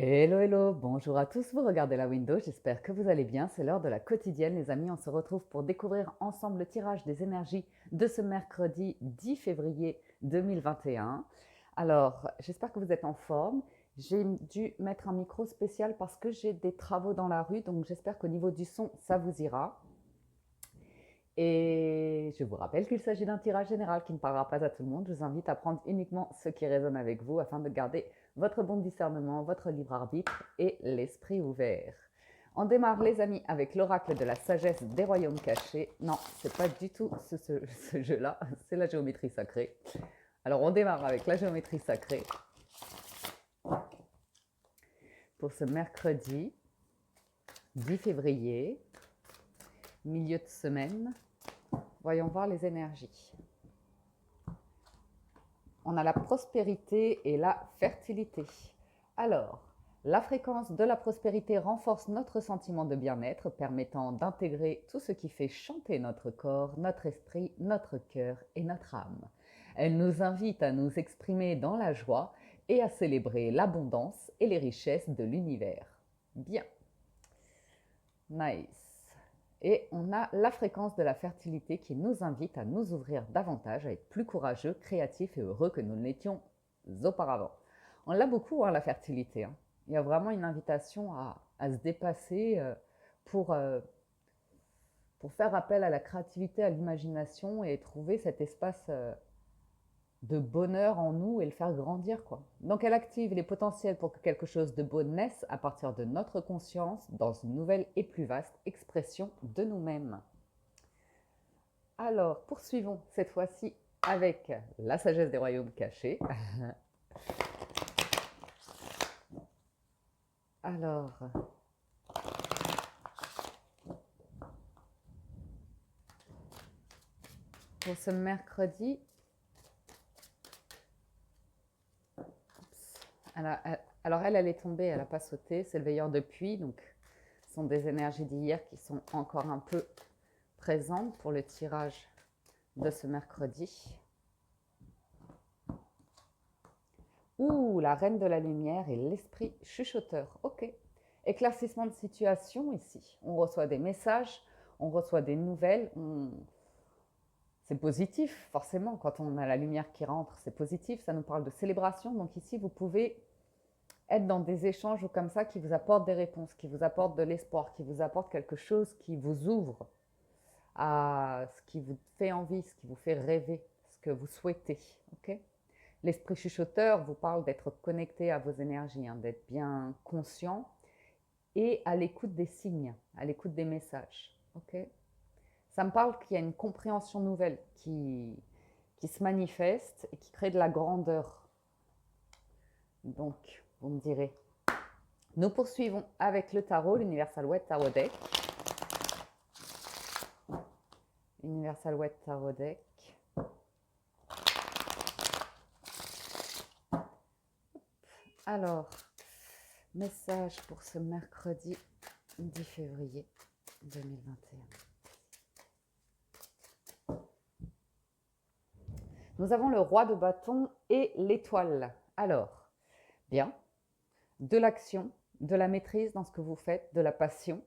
Hello, hello, bonjour à tous, vous regardez la window, j'espère que vous allez bien, c'est l'heure de la quotidienne les amis, on se retrouve pour découvrir ensemble le tirage des énergies de ce mercredi 10 février 2021. Alors, j'espère que vous êtes en forme, j'ai dû mettre un micro spécial parce que j'ai des travaux dans la rue, donc j'espère qu'au niveau du son, ça vous ira. Et je vous rappelle qu'il s'agit d'un tirage général qui ne parlera pas à tout le monde. Je vous invite à prendre uniquement ce qui résonne avec vous afin de garder votre bon discernement, votre libre arbitre et l'esprit ouvert. On démarre les amis avec l'oracle de la sagesse des royaumes cachés. Non, c'est pas du tout ce jeu-là, c'est la géométrie sacrée. Alors on démarre avec la géométrie sacrée pour ce mercredi 10 février, milieu de semaine. Voyons voir les énergies. On a la prospérité et la fertilité. Alors, la fréquence de la prospérité renforce notre sentiment de bien-être, permettant d'intégrer tout ce qui fait chanter notre corps, notre esprit, notre cœur et notre âme. Elle nous invite à nous exprimer dans la joie et à célébrer l'abondance et les richesses de l'univers. Bien. Nice. Et on a la fréquence de la fertilité qui nous invite à nous ouvrir davantage, à être plus courageux, créatifs et heureux que nous ne l'étions auparavant. On l'a beaucoup, hein, la fertilité. Hein. Il y a vraiment une invitation à se dépasser pour, euh, pour faire appel à la créativité, à l'imagination et trouver cet espace de bonheur en nous et le faire grandir, quoi. Donc elle active les potentiels pour que quelque chose de beau naisse à partir de notre conscience dans une nouvelle et plus vaste expression de nous-mêmes. Alors, poursuivons cette fois-ci avec la sagesse des royaumes cachés. Alors, pour ce mercredi, alors elle est tombée, elle n'a pas sauté, c'est le veilleur de pluie, donc ce sont des énergies d'hier qui sont encore un peu présentes pour le tirage de ce mercredi. Ouh, la reine de la lumière et l'esprit chuchoteur. Ok. Éclaircissement de situation ici. On reçoit des messages, on reçoit des nouvelles. C'est positif, forcément, quand on a la lumière qui rentre, c'est positif. Ça nous parle de célébration. Donc ici, vous pouvez être dans des échanges comme ça qui vous apportent des réponses, qui vous apportent de l'espoir, qui vous apportent quelque chose qui vous ouvre à ce qui vous fait envie, ce qui vous fait rêver, ce que vous souhaitez. Ok. L'esprit chuchoteur vous parle d'être connecté à vos énergies, hein, d'être bien conscient et à l'écoute des signes, à l'écoute des messages. Okay, ça me parle qu'il y a une compréhension nouvelle qui se manifeste et qui crée de la grandeur. Donc, vous me direz. Nous poursuivons avec le tarot, l'Universal Wet Tarot Deck. Universal Wet Tarot Deck. Alors, message pour ce mercredi 10 février 2021. Nous avons le roi de bâton et l'étoile. Alors, bien, de l'action, de la maîtrise dans ce que vous faites, de la passion,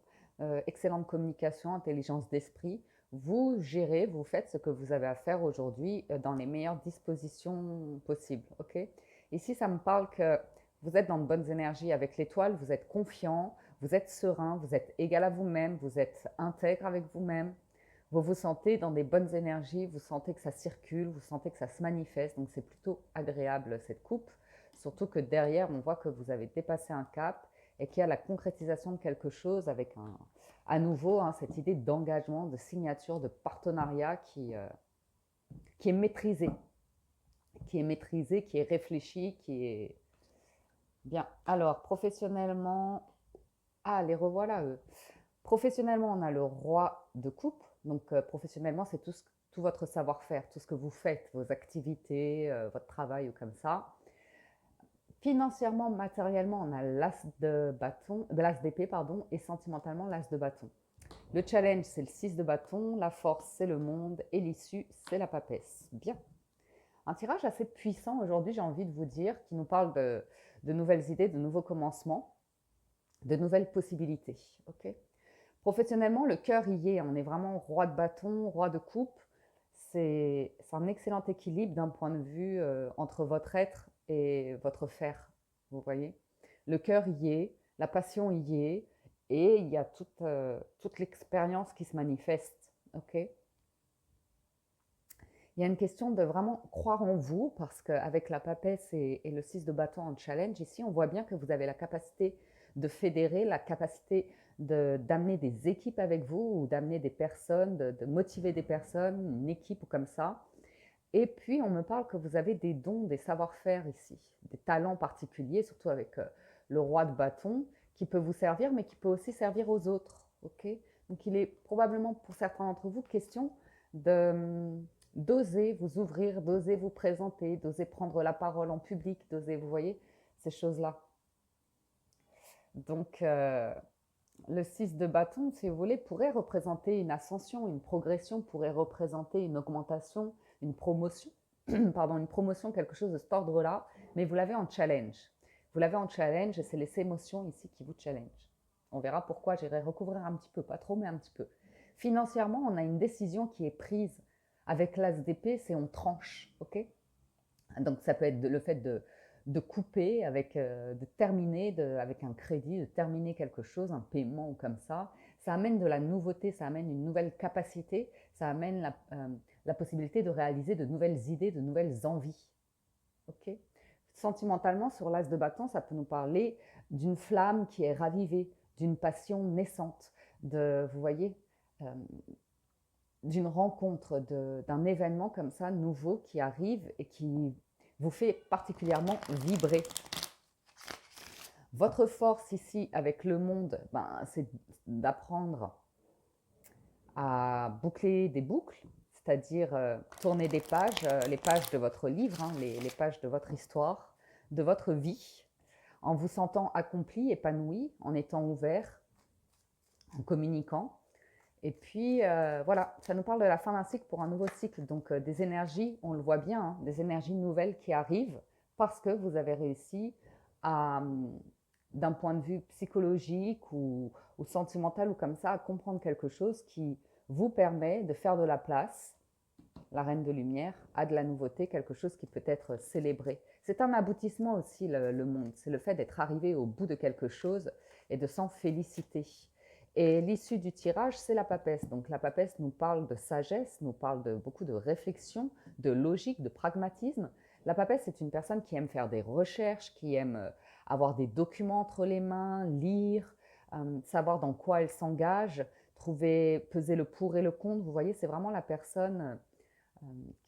excellente communication, intelligence d'esprit. Vous gérez, vous faites ce que vous avez à faire aujourd'hui dans les meilleures dispositions possibles. Okay, ici, ça me parle que vous êtes dans de bonnes énergies avec l'étoile, vous êtes confiant, vous êtes serein, vous êtes égal à vous-même, vous êtes intègre avec vous-même. Vous vous sentez dans des bonnes énergies, vous sentez que ça circule, vous sentez que ça se manifeste, donc c'est plutôt agréable cette coupe. Surtout que derrière, on voit que vous avez dépassé un cap et qu'il y a la concrétisation de quelque chose avec à nouveau cette idée d'engagement, de signature, de partenariat qui est maîtrisé, qui est réfléchi, qui est bien. Alors, professionnellement, les revoilà eux. Professionnellement, on a le roi de coupe. Donc, professionnellement, c'est tout votre savoir-faire, tout ce que vous faites, vos activités, votre travail ou comme ça. Financièrement, matériellement, on a l'as de bâton, de l'as d'épée, pardon, et sentimentalement, l'as de bâton. Le challenge, c'est le 6 de bâton, la force, c'est le monde, et l'issue, c'est la papesse. Bien. Un tirage assez puissant aujourd'hui, j'ai envie de vous dire, qui nous parle de nouvelles idées, de nouveaux commencements, de nouvelles possibilités. Ok. Professionnellement, le cœur y est. On est vraiment roi de bâton, roi de coupe. C'est un excellent équilibre d'un point de vue entre votre être et votre faire. Vous voyez, le cœur y est, la passion y est, et il y a toute l'expérience qui se manifeste. Ok. Il y a une question de vraiment croire en vous, parce qu'avec la papesse et le 6 de bâton en challenge, ici, on voit bien que vous avez la capacité de fédérer, la capacité d'amener des équipes avec vous ou d'amener des personnes, de motiver des personnes, une équipe ou comme ça. Et puis, on me parle que vous avez des dons, des savoir-faire ici, des talents particuliers, surtout avec le roi de bâton, qui peut vous servir, mais qui peut aussi servir aux autres. Ok. Donc, il est probablement pour certains d'entre vous question d'oser vous ouvrir, d'oser vous présenter, d'oser prendre la parole en public, d'oser, vous voyez, ces choses-là. Donc, le 6 de bâton, si vous voulez, pourrait représenter une ascension, une progression, pourrait représenter une augmentation, une promotion, pardon, une promotion, quelque chose de cet ordre-là, mais vous l'avez en challenge. Vous l'avez en challenge et c'est les émotions ici qui vous challenge. On verra pourquoi, j'irai recouvrir un petit peu, pas trop, mais un petit peu. Financièrement, on a une décision qui est prise avec l'as d'épée, c'est on tranche, ok. Donc ça peut être le fait de couper, de terminer avec un crédit, de terminer quelque chose, un paiement ou comme ça. Ça amène de la nouveauté, ça amène une nouvelle capacité, ça amène la possibilité de réaliser de nouvelles idées, de nouvelles envies. Ok. Sentimentalement, sur l'as de bâton, ça peut nous parler d'une flamme qui est ravivée, d'une passion naissante, vous voyez, d'une rencontre, d'un événement comme ça, nouveau, qui arrive et qui vous fait particulièrement vibrer. Votre force ici avec le monde, c'est d'apprendre à boucler des boucles, c'est-à-dire tourner des pages, les pages de votre livre, hein, les pages de votre histoire, de votre vie, en vous sentant accompli, épanoui, en étant ouvert, en communiquant. Et puis, voilà, ça nous parle de la fin d'un cycle pour un nouveau cycle. Donc, des énergies, on le voit bien, hein, des énergies nouvelles qui arrivent parce que vous avez réussi à, d'un point de vue psychologique ou sentimental ou comme ça, à comprendre quelque chose qui vous permet de faire de la place, la reine de lumière, à de la nouveauté, quelque chose qui peut être célébré. C'est un aboutissement aussi, le monde. C'est le fait d'être arrivé au bout de quelque chose et de s'en féliciter. Et l'issue du tirage, c'est la papesse. Donc la papesse nous parle de sagesse, nous parle de beaucoup de réflexion, de logique, de pragmatisme. La papesse est une personne qui aime faire des recherches, qui aime avoir des documents entre les mains, lire, savoir dans quoi elle s'engage, trouver, peser le pour et le contre. Vous voyez, c'est vraiment la personne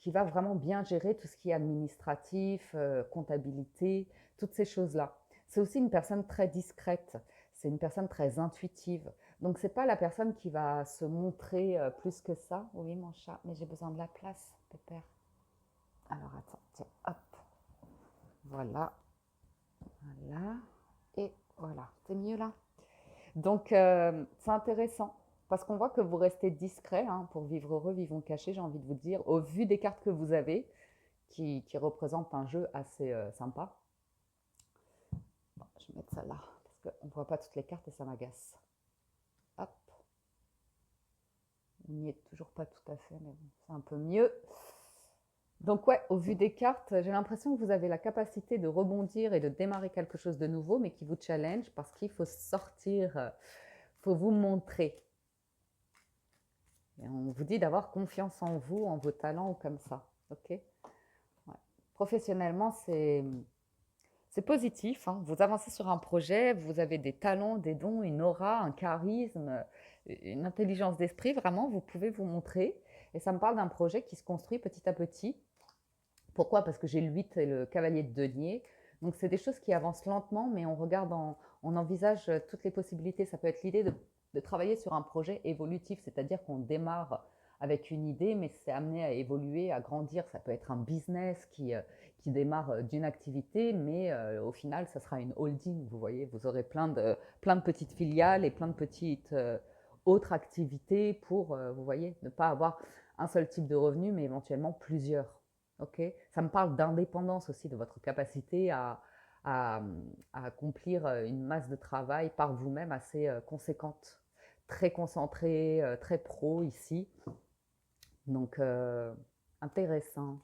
qui va vraiment bien gérer tout ce qui est administratif, comptabilité, toutes ces choses-là. C'est aussi une personne très discrète, c'est une personne très intuitive. Donc, ce n'est pas la personne qui va se montrer plus que ça. Oui, mon chat, mais j'ai besoin de la place, pépère. Alors, attends, tiens, hop. Voilà, voilà, et voilà. C'est mieux là. Donc, c'est intéressant parce qu'on voit que vous restez discret, hein, pour vivre heureux, vivons cachés, j'ai envie de vous dire, au vu des cartes que vous avez, qui représentent un jeu assez sympa. Bon, je vais mettre ça là parce qu'on ne voit pas toutes les cartes et ça m'agace. Hop. On n'y est toujours pas tout à fait, mais bon, c'est un peu mieux. Donc ouais, au vu des cartes, j'ai l'impression que vous avez la capacité de rebondir et de démarrer quelque chose de nouveau, mais qui vous challenge parce qu'il faut sortir, faut vous montrer. Et on vous dit d'avoir confiance en vous, en vos talents ou comme ça. Ok. Ouais. Professionnellement, c'est positif, hein. Vous avancez sur un projet, vous avez des talents, des dons, une aura, un charisme, une intelligence d'esprit. Vraiment, vous pouvez vous montrer. Et ça me parle d'un projet qui se construit petit à petit. Pourquoi? Parce que j'ai le 8 et le cavalier de denier. Donc, c'est des choses qui avancent lentement, mais on regarde, on envisage toutes les possibilités. Ça peut être l'idée de travailler sur un projet évolutif, c'est-à-dire qu'on démarre avec une idée, mais c'est amené à évoluer, à grandir. Ça peut être un business qui démarre d'une activité, mais au final, ça sera une holding. Vous voyez, vous aurez plein de petites filiales et plein de petites autres activités pour, vous voyez, ne pas avoir un seul type de revenu, mais éventuellement plusieurs. Ok. Ça me parle d'indépendance aussi, de votre capacité à, à accomplir une masse de travail par vous-même assez conséquente, très concentrée, très pro ici. Donc, intéressant.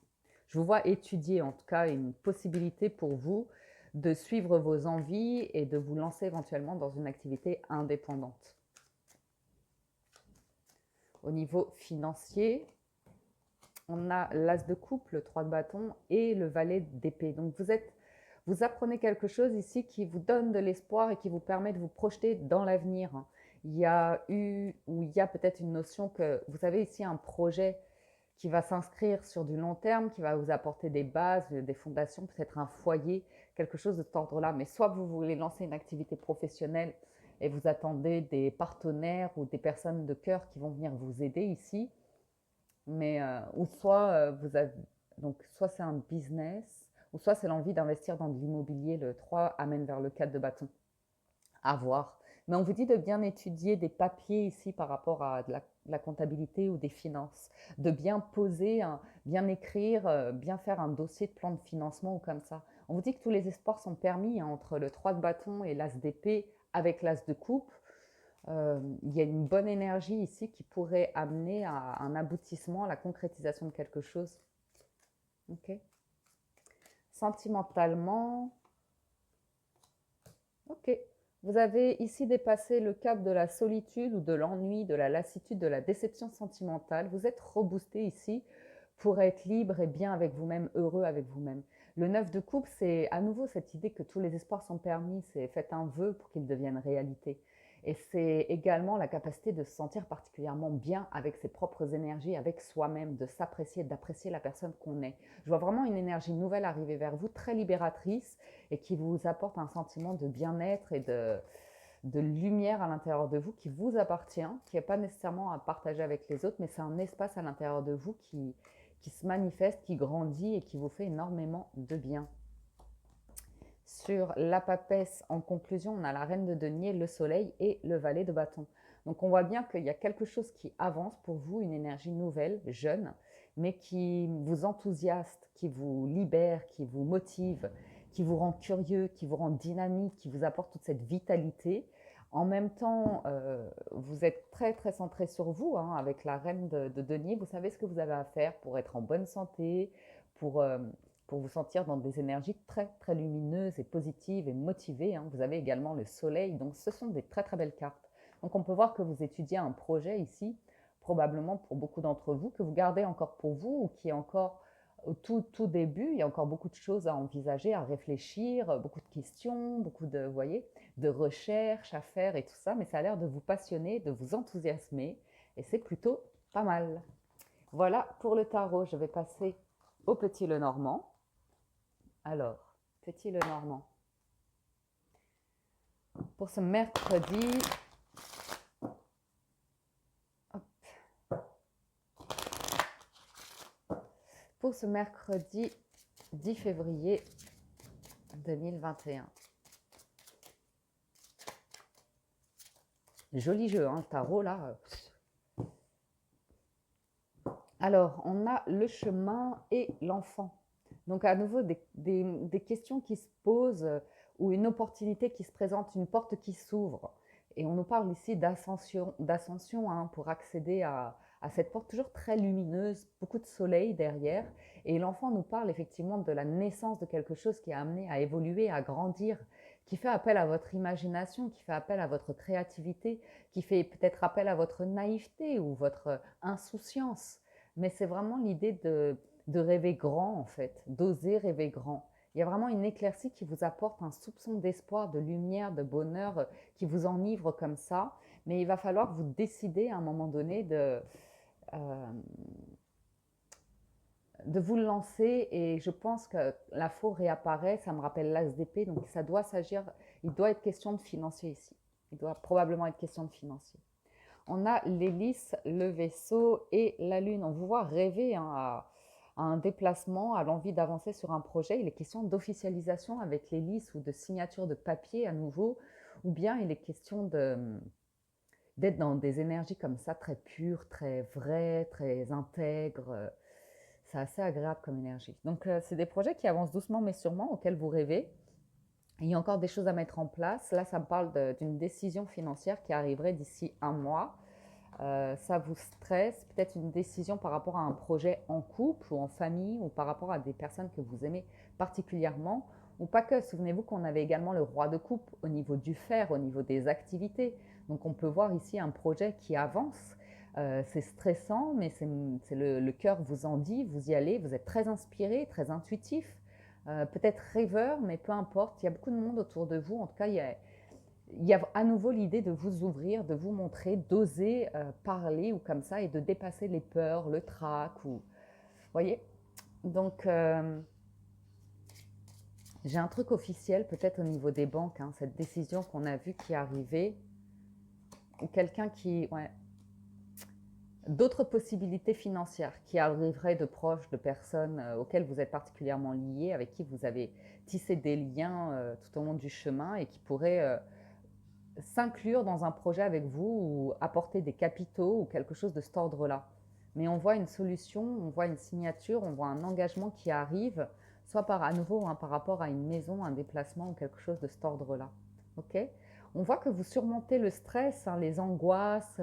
Je vous vois étudier en tout cas une possibilité pour vous de suivre vos envies et de vous lancer éventuellement dans une activité indépendante. Au niveau financier, on a l'as de coupe, le 3 de bâton et le valet d'épée. Donc vous apprenez quelque chose ici qui vous donne de l'espoir et qui vous permet de vous projeter dans l'avenir. Il y a peut-être une notion que vous avez ici un projet qui va s'inscrire sur du long terme, qui va vous apporter des bases, des fondations, peut-être un foyer, quelque chose de cet ordre-là. Mais soit vous voulez lancer une activité professionnelle et vous attendez des partenaires ou des personnes de cœur qui vont venir vous aider ici, mais ou soit vous avez donc soit c'est un business ou soit c'est l'envie d'investir dans de l'immobilier. Le 3 amène vers le 4 de bâton. À voir. Mais on vous dit de bien étudier des papiers ici par rapport à de la comptabilité ou des finances, de bien poser, bien écrire, bien faire un dossier de plan de financement ou comme ça. On vous dit que tous les espoirs sont permis entre le 3 de bâton et l'as d'épée avec l'as de coupe. Il y a une bonne énergie ici qui pourrait amener à un aboutissement, à la concrétisation de quelque chose. Ok. Sentimentalement, ok. Vous avez ici dépassé le cap de la solitude ou de l'ennui, de la lassitude, de la déception sentimentale. Vous êtes reboosté ici pour être libre et bien avec vous-même, heureux avec vous-même. Le 9 de coupe, c'est à nouveau cette idée que tous les espoirs sont permis, c'est faites un vœu pour qu'ils deviennent réalité. Et c'est également la capacité de se sentir particulièrement bien avec ses propres énergies, avec soi-même, de s'apprécier, d'apprécier la personne qu'on est. Je vois vraiment une énergie nouvelle arriver vers vous, très libératrice, et qui vous apporte un sentiment de bien-être et de lumière à l'intérieur de vous qui vous appartient, qui n'est pas nécessairement à partager avec les autres, mais c'est un espace à l'intérieur de vous qui se manifeste, qui grandit et qui vous fait énormément de bien. Sur la papesse, en conclusion, on a la reine de denier, le soleil et le valet de bâton. Donc on voit bien qu'il y a quelque chose qui avance pour vous, une énergie nouvelle, jeune, mais qui vous enthousiaste, qui vous libère, qui vous motive, qui vous rend curieux, qui vous rend dynamique, qui vous apporte toute cette vitalité. En même temps, vous êtes très très centré sur vous, avec la reine de denier. Vous savez ce que vous avez à faire pour être en bonne santé, pour pour vous sentir dans des énergies très très lumineuses et positives et motivées. Vous avez également le soleil, donc ce sont des très très belles cartes. Donc on peut voir que vous étudiez un projet ici, probablement pour beaucoup d'entre vous, que vous gardez encore pour vous ou qui est encore au tout début. Il y a encore beaucoup de choses à envisager, à réfléchir, beaucoup de questions, beaucoup de, vous voyez, de recherches à faire et tout ça, mais ça a l'air de vous passionner, de vous enthousiasmer et c'est plutôt pas mal. Voilà pour le tarot, je vais passer au petit Lenormand. Alors, petit Lenormand, pour ce mercredi, pour ce mercredi 10 février 2021. Joli jeu, le tarot là. Alors, on a le chemin et l'enfant. Donc, à nouveau, des questions qui se posent ou une opportunité qui se présente, une porte qui s'ouvre. Et on nous parle ici d'ascension pour accéder à cette porte toujours très lumineuse, beaucoup de soleil derrière. Et l'enfant nous parle effectivement de la naissance de quelque chose qui est amené à évoluer, à grandir, qui fait appel à votre imagination, qui fait appel à votre créativité, qui fait peut-être appel à votre naïveté ou votre insouciance. Mais c'est vraiment l'idée de rêver grand en fait, d'oser rêver grand. Il y a vraiment une éclaircie qui vous apporte un soupçon d'espoir, de lumière, de bonheur, qui vous enivre comme ça. Mais il va falloir vous décider à un moment donné de vous lancer. Et je pense que la faux réapparaît, ça me rappelle l'as d'épée, donc ça doit s'agir, il doit être question de financier ici. Il doit probablement être question de financier. On a l'hélice, le vaisseau et la lune. On vous voit rêver à un déplacement, à l'envie d'avancer sur un projet. Il est question d'officialisation avec l'hélice ou de signature de papier à nouveau, ou bien il est question d'être dans des énergies comme ça, très pures, très vraies, très intègres. C'est assez agréable comme énergie. Donc, c'est des projets qui avancent doucement mais sûrement, auxquels vous rêvez. Il y a encore des choses à mettre en place. Là, ça me parle d'une décision financière qui arriverait d'ici un mois. Ça vous stresse, peut-être une décision par rapport à un projet en couple ou en famille ou par rapport à des personnes que vous aimez particulièrement ou pas que. Souvenez-vous qu'on avait également le roi de coupe au niveau du faire, au niveau des activités. Donc on peut voir ici un projet qui avance. C'est stressant, mais c'est le cœur vous en dit, vous y allez, vous êtes très inspiré, très intuitif, peut-être rêveur, mais peu importe. Il y a beaucoup de monde autour de vous. En tout cas, il y a à nouveau l'idée de vous ouvrir, de vous montrer, d'oser parler ou comme ça et de dépasser les peurs, le trac. Vous voyez. Donc, j'ai un truc officiel peut-être au niveau des banques, hein, cette décision qu'on a vue qui est arrivée, ou quelqu'un qui, ouais, d'autres possibilités financières qui arriveraient de proches, de personnes auxquelles vous êtes particulièrement liés, avec qui vous avez tissé des liens tout au long du chemin et qui pourraient s'inclure dans un projet avec vous ou apporter des capitaux ou quelque chose de cet ordre-là. Mais on voit une solution, on voit une signature, on voit un engagement qui arrive, soit à nouveau hein, par rapport à une maison, un déplacement ou quelque chose de cet ordre-là. Ok. On voit que vous surmontez le stress, hein, les angoisses,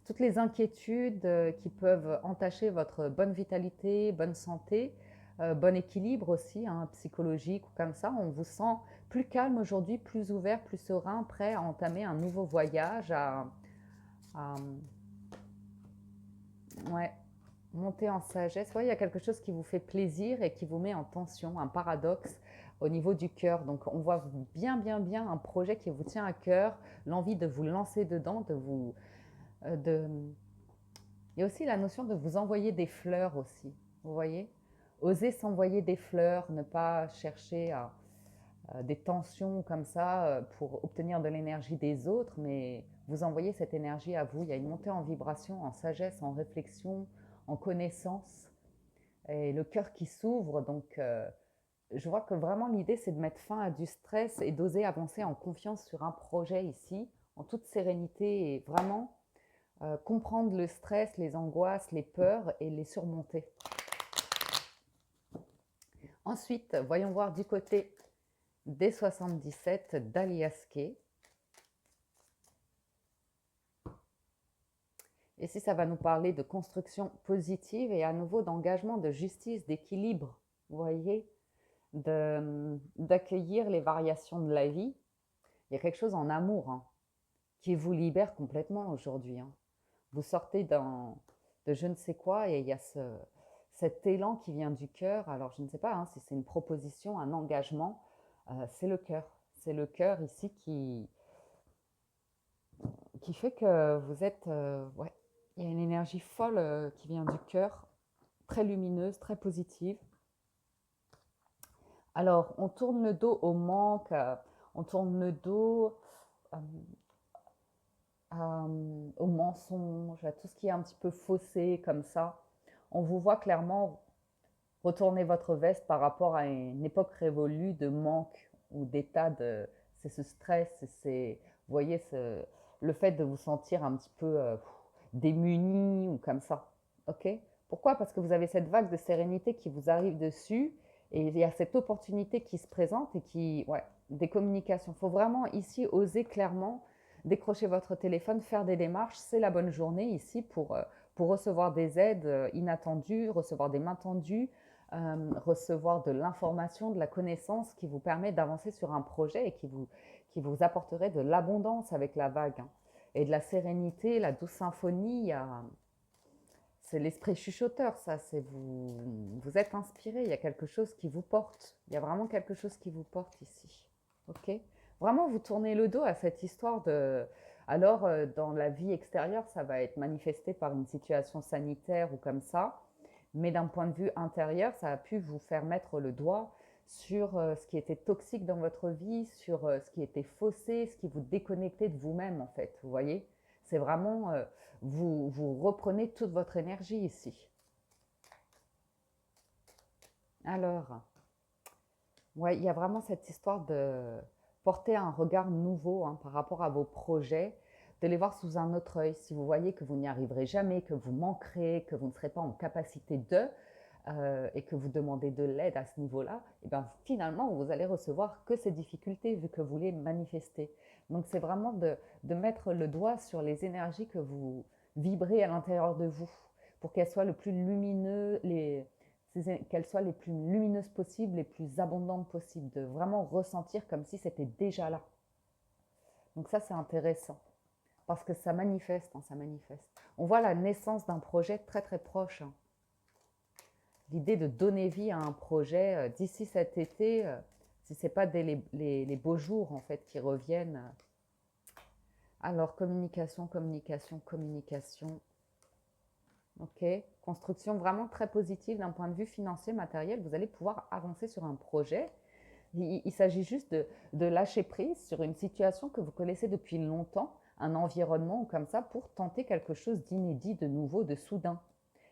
toutes les inquiétudes qui peuvent entacher votre bonne vitalité, bonne santé, bon équilibre aussi, hein, psychologique ou comme ça. On vous sent plus calme aujourd'hui, plus ouvert, plus serein, prêt à entamer un nouveau voyage, à, ouais, monter en sagesse. Ouais, il y a quelque chose qui vous fait plaisir et qui vous met en tension, un paradoxe au niveau du cœur. Donc on voit bien un projet qui vous tient à cœur, l'envie de vous lancer dedans, de vous... de... Il y a aussi la notion de vous envoyer des fleurs aussi, vous voyez. Oser s'envoyer des fleurs, ne pas chercher des tensions comme ça pour obtenir de l'énergie des autres, mais vous envoyez cette énergie à vous. Il y a une montée en vibration, en sagesse, en réflexion, en connaissance, et le cœur qui s'ouvre. Donc, je vois que vraiment l'idée, c'est de mettre fin à du stress et d'oser avancer en confiance sur un projet ici, en toute sérénité et vraiment comprendre le stress, les angoisses, les peurs et les surmonter. Ensuite, voyons voir du côté des 77 d'Aliaske. Ici, ça va nous parler de construction positive et à nouveau d'engagement, de justice, d'équilibre, vous voyez, d'accueillir les variations de la vie. Il y a quelque chose en amour hein, qui vous libère complètement aujourd'hui. Hein. Vous sortez de je ne sais quoi et il y a cet élan qui vient du cœur. Alors, je ne sais pas hein, si c'est une proposition, un engagement, c'est le cœur. C'est le cœur ici qui fait que vous êtes... ouais, il y a une énergie folle qui vient du cœur, très lumineuse, très positive. Alors, on tourne le dos au manque, on tourne le dos au mensonge, à tout ce qui est un petit peu faussé comme ça. On vous voit clairement retourner votre veste par rapport à une époque révolue de manque ou d'état de... C'est ce stress, vous voyez, le fait de vous sentir un petit peu démuni ou comme ça. Ok. Pourquoi? Parce que vous avez cette vague de sérénité qui vous arrive dessus et il y a cette opportunité qui se présente et qui, ouais, des communications. Il faut vraiment ici oser clairement décrocher votre téléphone, faire des démarches. C'est la bonne journée ici pour recevoir des aides inattendues, recevoir des mains tendues, recevoir de l'information, de la connaissance qui vous permet d'avancer sur un projet et qui vous apporterait de l'abondance avec la vague. Hein. Et de la sérénité, la douce symphonie, c'est l'esprit chuchoteur, ça. C'est vous êtes inspiré, il y a quelque chose qui vous porte. Il y a vraiment quelque chose qui vous porte ici. Ok. Vraiment, vous tournez le dos à cette histoire de... Alors, dans la vie extérieure, ça va être manifesté par une situation sanitaire ou comme ça. Mais d'un point de vue intérieur, ça a pu vous faire mettre le doigt sur ce qui était toxique dans votre vie, sur ce qui était faussé, ce qui vous déconnectait de vous-même en fait. Vous voyez, c'est vraiment, vous reprenez toute votre énergie ici. Alors, ouais, il y a vraiment cette histoire de porter un regard nouveau hein, par rapport à vos projets, de les voir sous un autre œil. Si vous voyez que vous n'y arriverez jamais, que vous manquerez, que vous ne serez pas en capacité de, et que vous demandez de l'aide à ce niveau-là, et bien finalement, vous allez recevoir que ces difficultés vu que vous les manifestez. Donc c'est vraiment de mettre le doigt sur les énergies que vous vibrez à l'intérieur de vous pour qu'elles soient le plus lumineux, qu'elles soient les plus lumineuses possibles, les plus abondantes possibles, de vraiment ressentir comme si c'était déjà là. Donc ça, c'est intéressant parce que ça manifeste, hein, ça manifeste. On voit la naissance d'un projet très très proche, hein. L'idée de donner vie à un projet d'ici cet été, si ce n'est pas dès les beaux jours en fait qui reviennent. Alors communication, communication, communication. Ok, construction vraiment très positive d'un point de vue financier, matériel. Vous allez pouvoir avancer sur un projet. Il s'agit juste de lâcher prise sur une situation que vous connaissez depuis longtemps, un environnement comme ça, pour tenter quelque chose d'inédit, de nouveau, de soudain.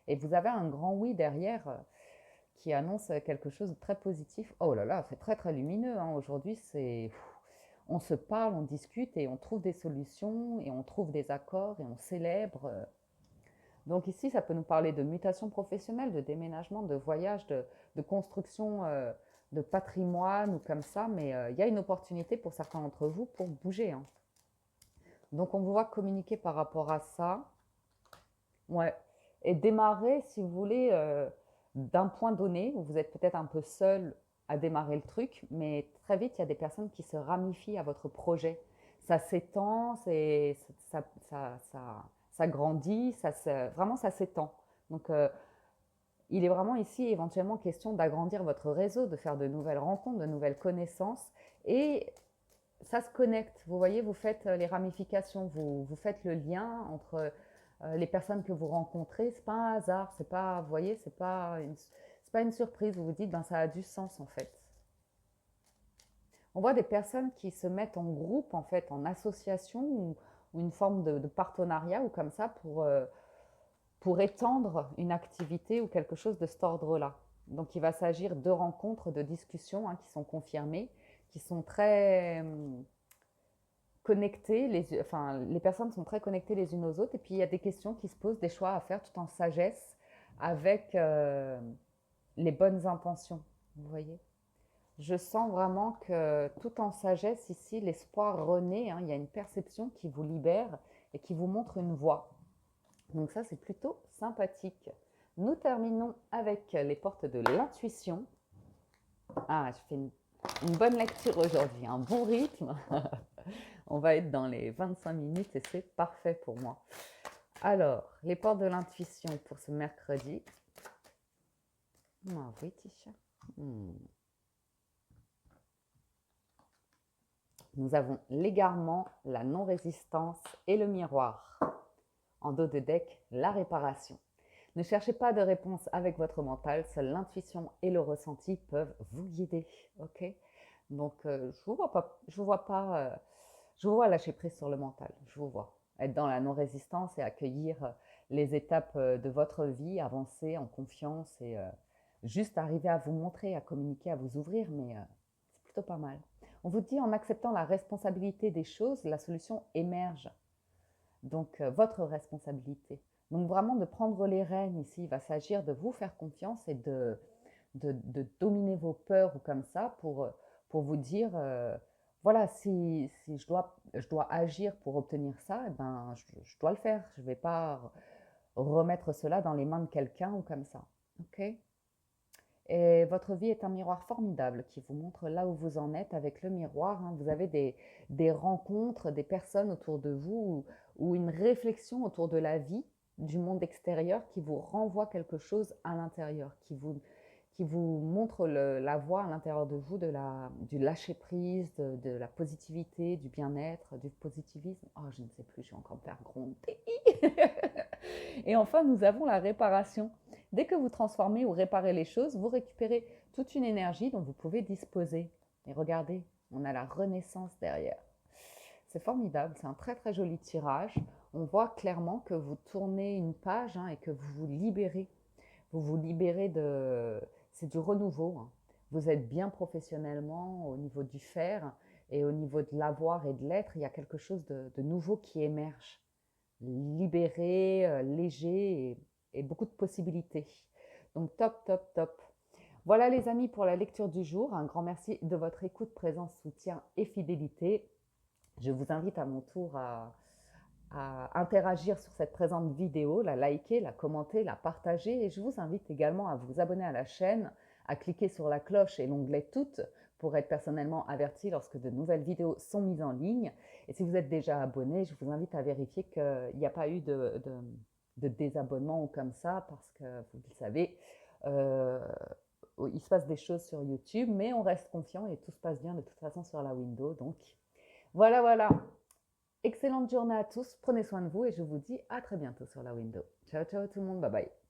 Et vous avez un grand oui derrière qui annonce quelque chose de très positif. Oh là là, c'est très très lumineux, hein. Aujourd'hui, on se parle, on discute et on trouve des solutions et on trouve des accords et on célèbre. Donc ici, ça peut nous parler de mutation professionnelle, de déménagement, de voyage, de construction de patrimoine ou comme ça, mais il y a une opportunité pour certains d'entre vous pour bouger, hein. Donc on vous voit communiquer par rapport à ça. Ouais. Et démarrer, si vous voulez, d'un point donné, où vous êtes peut-être un peu seul à démarrer le truc, mais très vite, il y a des personnes qui se ramifient à votre projet. Ça s'étend, ça grandit, vraiment ça s'étend. Donc, il est vraiment ici éventuellement question d'agrandir votre réseau, de faire de nouvelles rencontres, de nouvelles connaissances. Et ça se connecte. Vous voyez, vous faites les ramifications, vous faites le lien entre les personnes que vous rencontrez. C'est pas un hasard, c'est pas, vous voyez, c'est pas une surprise. Vous vous dites, ben ça a du sens en fait. On voit des personnes qui se mettent en groupe, en fait, en association ou une forme de partenariat ou comme ça pour étendre une activité ou quelque chose de cet ordre-là. Donc il va s'agir de rencontres, de discussions hein, qui sont confirmées, qui sont très connectées, les personnes sont très connectées les unes aux autres et puis il y a des questions qui se posent, des choix à faire tout en sagesse avec les bonnes intentions, vous voyez. Je sens vraiment que tout en sagesse ici, l'espoir renaît, hein, il y a une perception qui vous libère et qui vous montre une voie. Donc ça, c'est plutôt sympathique. Nous terminons avec les portes de l'intuition. Ah, je fais une bonne lecture aujourd'hui, un bon rythme. On va être dans les 25 minutes et c'est parfait pour moi. Alors, les portes de l'intuition pour ce mercredi. Ah oui, Tisha. Nous avons l'égarement, la non-résistance et le miroir. En dos de deck, la réparation. Ne cherchez pas de réponse avec votre mental, seule l'intuition et le ressenti peuvent vous guider. Ok. Donc, je vous vois lâcher prise sur le mental. Je vous vois être dans la non-résistance et accueillir les étapes de votre vie, avancer en confiance et juste arriver à vous montrer, à communiquer, à vous ouvrir, mais c'est plutôt pas mal. On vous dit en acceptant la responsabilité des choses, la solution émerge. Donc, votre responsabilité. Donc, vraiment de prendre les rênes ici. Il va s'agir de vous faire confiance et de dominer vos peurs ou comme ça pour vous dire, voilà, si je dois agir pour obtenir ça, eh ben, je dois le faire. Je ne vais pas remettre cela dans les mains de quelqu'un ou comme ça. Ok. Et votre vie est un miroir formidable qui vous montre là où vous en êtes avec le miroir, hein. Vous avez des rencontres, des personnes autour de vous ou une réflexion autour de la vie, du monde extérieur qui vous renvoie quelque chose à l'intérieur, qui vous montre la voie à l'intérieur de vous, du lâcher-prise, de la positivité, du bien-être, du positivisme. Oh, je ne sais plus, je vais encore me faire gronder. Et enfin, nous avons la réparation. Dès que vous transformez ou réparez les choses, vous récupérez toute une énergie dont vous pouvez disposer. Et regardez, on a la renaissance derrière. C'est formidable, c'est un très très joli tirage. On voit clairement que vous tournez une page hein, et que vous vous libérez. Vous vous libérez de... C'est du renouveau, hein. Vous êtes bien professionnellement au niveau du faire et au niveau de l'avoir et de l'être, il y a quelque chose de nouveau qui émerge. Libéré, léger et beaucoup de possibilités. Donc top, top, top. Voilà les amis pour la lecture du jour. Un grand merci de votre écoute, présence, soutien et fidélité. Je vous invite à mon tour à interagir sur cette présente vidéo, la liker, la commenter, la partager et je vous invite également à vous abonner à la chaîne, à cliquer sur la cloche et l'onglet toutes pour être personnellement averti lorsque de nouvelles vidéos sont mises en ligne. Et si vous êtes déjà abonné, je vous invite à vérifier qu'il n'y a pas eu de désabonnement ou comme ça parce que vous le savez, il se passe des choses sur YouTube, mais on reste confiant et tout se passe bien de toute façon sur la window. Donc voilà, voilà. Excellente journée à tous, prenez soin de vous et je vous dis à très bientôt sur la window. Ciao, ciao tout le monde, bye bye.